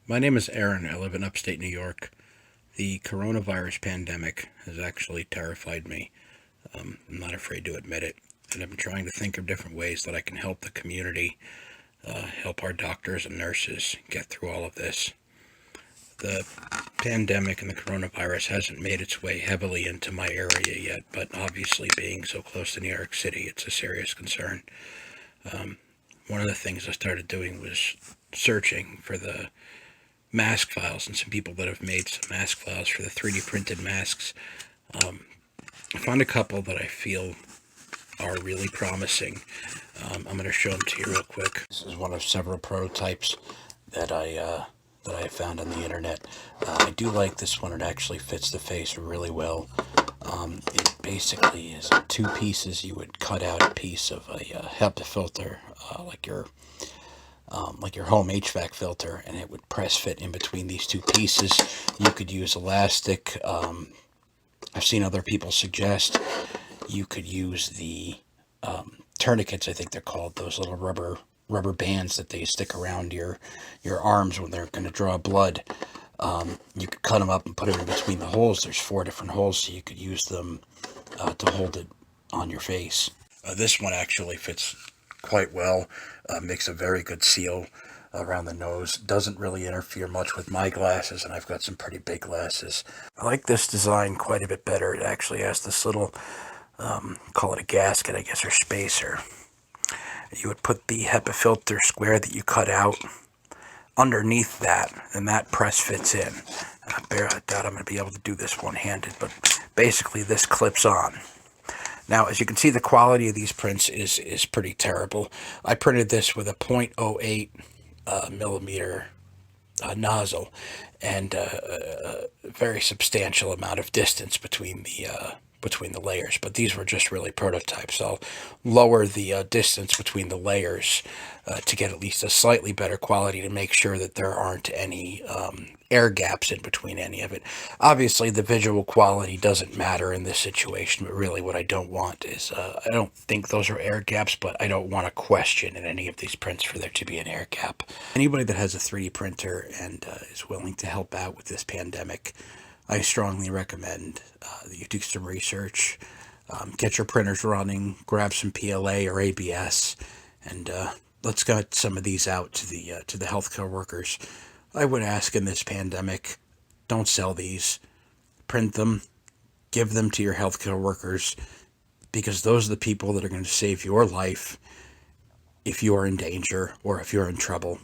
My name is Aaron. I live in upstate New York. The coronavirus pandemic has actually terrified me. I'm not afraid to admit it. And I've been trying to think of different ways that I can help the community, help our doctors and nurses get through all of this. The pandemic and the coronavirus hasn't made its way heavily into my area yet, but obviously, being so close to New York City, it's a serious concern. One of the things I started doing was searching for the mask files and some people that have made some mask files for the 3D printed masks. I found a couple that I feel are really promising. I'm going to show them to you real quick. This is one of several prototypes that I found on the internet. I do like this one. It actually fits the face really well. It basically is two pieces. You would cut out a piece of a HEPA filter, like your home HVAC filter, and it would press fit in between these two pieces. You could use elastic. I've seen other people suggest you could use the tourniquets. I think they're called, those little rubber bands that they stick around your arms when they're going to draw blood. You could cut them up and put them in between the holes. There's 4 different holes, so you could use them to hold it on your face. This one actually fits quite well. Makes a very good seal around the nose. Doesn't really interfere much with my glasses, and I've got some pretty big glasses. I like this design quite a bit better. It actually has this little, call it a gasket, I guess, or spacer. You would put the HEPA filter square that you cut out underneath that, and that press fits in. I doubt I'm going to be able to do this one-handed, but basically this clips on. Now, as you can see, the quality of these prints is pretty terrible. I printed this with a .08 millimeter nozzle, and a very substantial amount of distance between the layers. But these were just really prototypes. I'll lower the distance between the layers to get at least a slightly better quality, to make sure that there aren't any air gaps in between any of it. Obviously, the visual quality doesn't matter in this situation, but really what I don't want is, I don't think those are air gaps, but I don't want to question in any of these prints for there to be an air gap. Anybody that has a 3D printer and is willing to help out with this pandemic, I strongly recommend that you do some research, get your printers running, grab some PLA or ABS, and let's get some of these out to the healthcare workers. I would ask in this pandemic, don't sell these. Print them, give them to your healthcare workers, because those are the people that are going to save your life if you are in danger or if you're in trouble.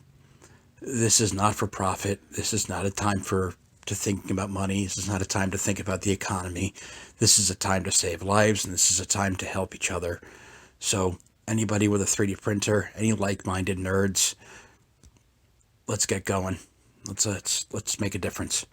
This is not for profit. This is not a time to thinking about money. This is not a time to think about the economy. This is a time to save lives, and this is a time to help each other. So anybody with a 3D printer, any like-minded nerds, let's get going. Let's make a difference.